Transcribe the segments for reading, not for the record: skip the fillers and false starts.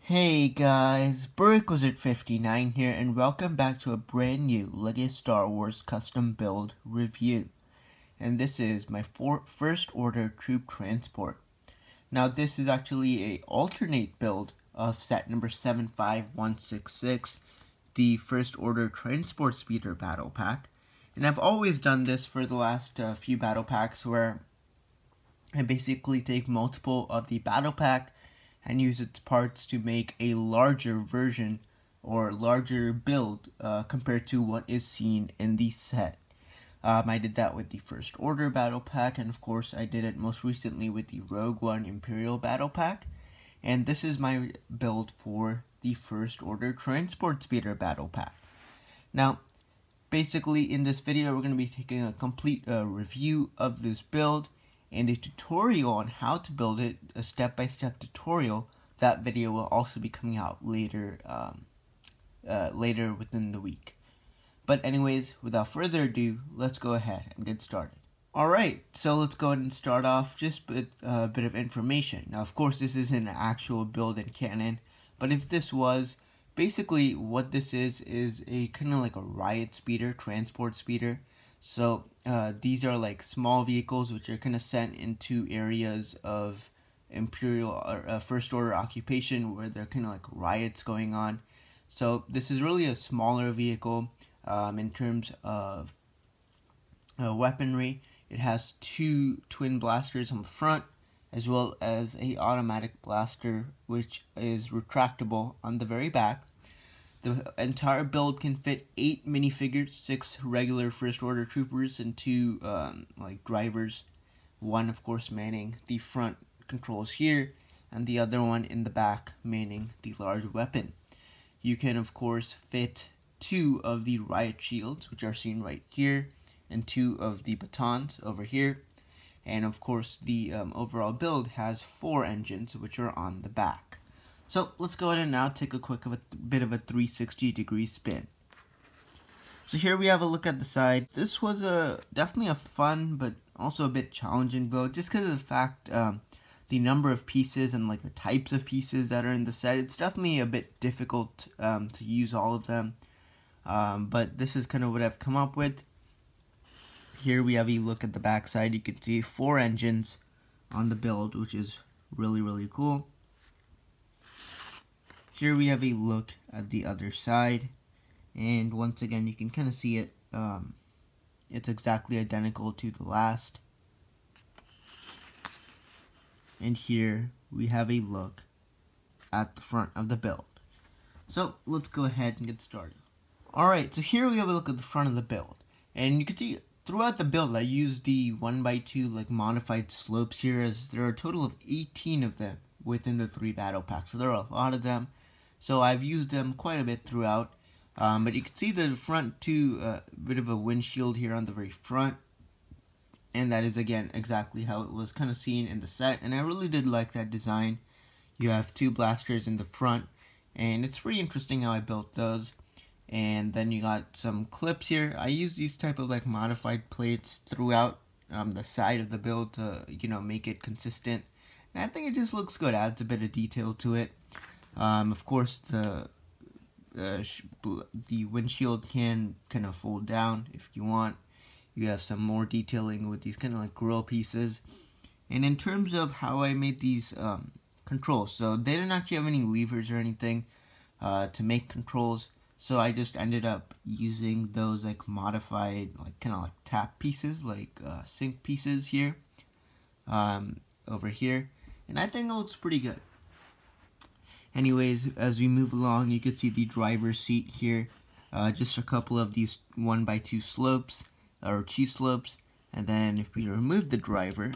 Hey guys, BurrickWizard59 here, and welcome back to a brand new LEGO Star Wars custom build review. And this is my first order troop transport. Now this is actually a alternate build of set number 75166, the first order transport speeder battle pack. And I've always done this for the last few battle packs, where I basically take multiple of the battle pack and use its parts to make a larger version or larger build compared to what is seen in the set. I did that with the First Order Battle Pack, and of course I did it most recently with the Rogue One Imperial Battle Pack. And this is my build for the First Order Transport Speeder Battle Pack. Now, basically in this video we're going to be taking a complete review of this build and a tutorial on how to build it, a step-by-step tutorial. That video will also be coming out later later within the week. But anyways, without further ado, let's go ahead and get started. Alright, so let's go ahead and start off just with a bit of information. Now of course this isn't an actual build in canon, but if this was, basically what this is a kind of like a riot speeder, transport speeder. So these are like small vehicles which are kind of sent into areas of Imperial or First Order occupation where there are kind of like riots going on. So this is really a smaller vehicle in terms of weaponry. It has two twin blasters on the front, as well as a automatic blaster which is retractable on the very back. The entire build can fit 8 minifigures, 6 regular First Order troopers, and 2 like drivers. One, of course, manning the front controls here, and the other one in the back manning the large weapon. You can, of course, fit 2 of the riot shields, which are seen right here, and 2 of the batons over here. And, of course, the overall build has 4 engines, which are on the back. So let's go ahead and now take a bit of a 360-degree spin. So here we have a look at the side. This was definitely a fun but also a bit challenging build, just because of the fact the number of pieces and like the types of pieces that are in the set. It's definitely a bit difficult to use all of them, but this is kind of what I've come up with. Here we have a look at the back side. You can see 4 engines on the build, which is really cool. Here we have a look at the other side, and once again you can kind of see it. It's exactly identical to the last. And here we have a look at the front of the build. So let's go ahead and get started. Alright, so here we have a look at the front of the build, and you can see throughout the build I used the 1x2 like modified slopes here, as there are a total of 18 of them within the 3 battle packs, so there are a lot of them. So I've used them quite a bit throughout, but you can see the front bit of a windshield here on the very front, and that is again exactly how it was kind of seen in the set, and I really did like that design. You have 2 blasters in the front, and it's pretty interesting how I built those. And then you got some clips here. I use these type of like modified plates throughout the side of the build to make it consistent, and I think it just looks good, adds a bit of detail to it. Of course, the windshield can kind of fold down if you want. You have some more detailing with these kind of like grill pieces. And in terms of how I made these controls, so they didn't actually have any levers or anything to make controls. So I just ended up using those like modified, like kind of like tap pieces, like sync pieces here, over here. And I think it looks pretty good. Anyways, as we move along, you can see the driver's seat here. Just a couple of these 1x2 slopes, or cheese slopes. And then if we remove the driver,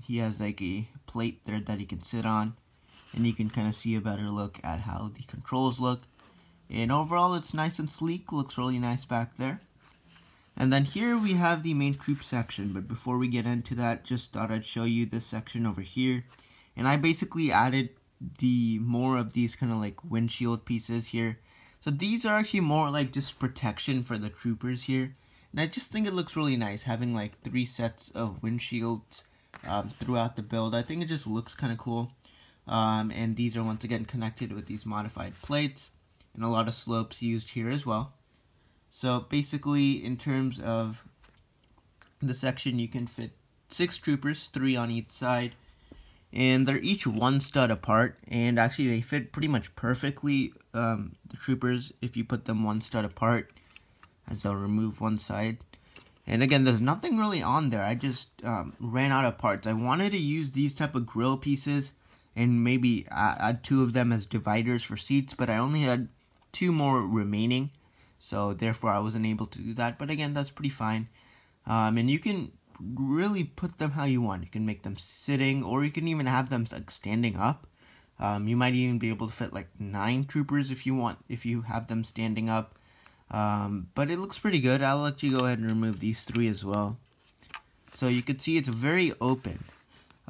he has like a plate there that he can sit on. And you can kind of see a better look at how the controls look. And overall, it's nice and sleek, looks really nice back there. And then here we have the main troop section. But before we get into that, just thought I'd show you this section over here. And I basically added more of these kind of like windshield pieces here. So these are actually more like just protection for the troopers here, and I just think it looks really nice having like 3 sets of windshields throughout the build. I think it just looks kind of cool. and these are once again connected with these modified plates, and a lot of slopes used here as well. So basically, in terms of the section, you can fit 6 troopers, 3 on each side, and they're each 1 stud apart, and actually they fit pretty much perfectly, the troopers, if you put them 1 stud apart, as they'll remove one side. And again, there's nothing really on there. I just ran out of parts. I wanted to use these type of grill pieces and maybe add 2 of them as dividers for seats, but I only had 2 more remaining, so therefore I wasn't able to do that. But again, that's pretty fine. And you can really put them how you want. You can make them sitting, or you can even have them like standing up. You might even be able to fit like 9 troopers if you want, if you have them standing up. But it looks pretty good. I'll let you go ahead and remove these 3 as well. So you can see it's very open.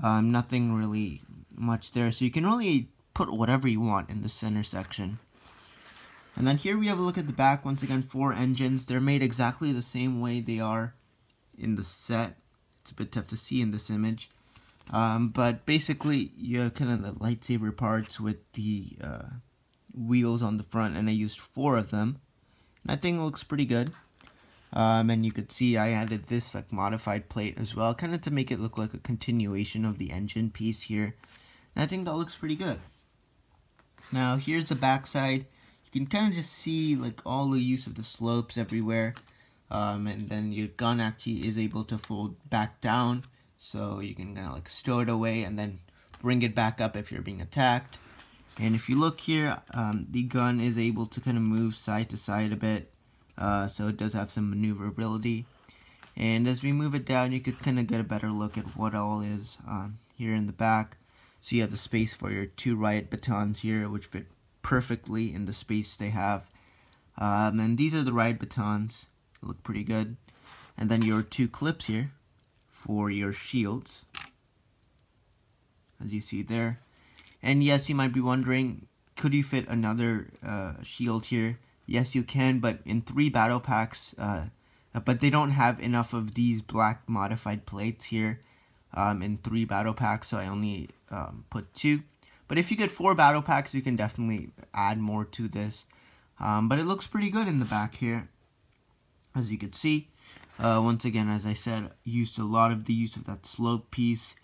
Nothing really much there. So you can really put whatever you want in the center section. And then here we have a look at the back. Once again, 4 engines. They're made exactly the same way they are in the set. It's a bit tough to see in this image. But basically, you have kind of the lightsaber parts with the wheels on the front, and I used 4 of them. And I think it looks pretty good. And you could see I added this like modified plate as well, kind of to make it look like a continuation of the engine piece here. And I think that looks pretty good. Now here's the back side. You can kind of just see like all the use of the slopes everywhere. And then your gun actually is able to fold back down, so you can kind of like stow it away and then bring it back up if you're being attacked. And if you look here, the gun is able to kind of move side to side a bit, so it does have some maneuverability. And as we move it down, you could kind of get a better look at what all is here in the back. So you have the space for your 2 riot batons here, which fit perfectly in the space they have. And these are the riot batons. Look pretty good. And then your 2 clips here for your shields, as you see there. And yes, you might be wondering, could you fit another shield here? Yes, you can, but in 3 battle packs, but they don't have enough of these black modified plates here in 3 battle packs, so I only put 2. But if you get 4 battle packs, you can definitely add more to this. But it looks pretty good in the back here, as you can see. Once again, as I said, used a lot of the use of that slope piece,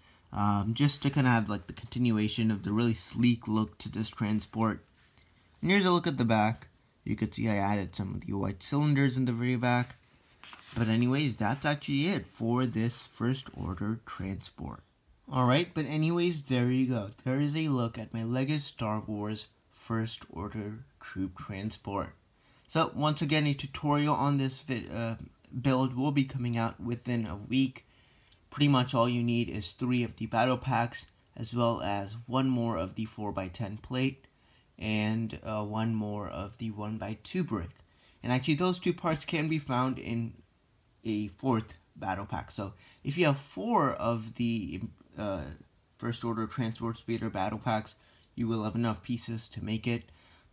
just to kind of have like the continuation of the really sleek look to this transport. And here's a look at the back. You could see I added some of the white cylinders in the very back. But anyways, that's actually it for this first order transport. Alright, but anyways, there you go. There is a look at my LEGO Star Wars first order troop transport. So once again, a tutorial on this build will be coming out within a week. Pretty much all you need is 3 of the battle packs, as well as 1 more of the 4x10 plate, and 1 more of the 1x2 brick. And actually those 2 parts can be found in a 4th battle pack. So if you have 4 of the first order transport speeder battle packs, you will have enough pieces to make it.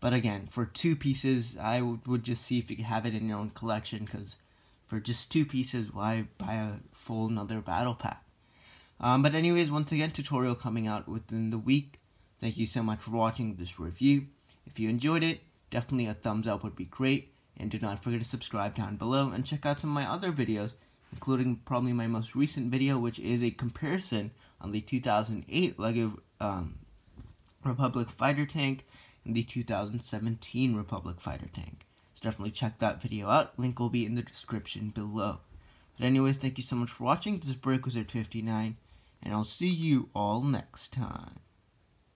But again, for 2 pieces, I would just see if you could have it in your own collection, because for just 2 pieces, why buy a full another battle pack? But anyways, once again, tutorial coming out within the week. Thank you so much for watching this review. If you enjoyed it, definitely a thumbs up would be great. And do not forget to subscribe down below and check out some of my other videos, including probably my most recent video, which is a comparison on the 2008 LEGO Republic Fighter Tank and the 2017 Republic Fighter Tank. So definitely check that video out. Link will be in the description below. But anyways, thank you so much for watching. This is BreakWizard59, and I'll see you all next time.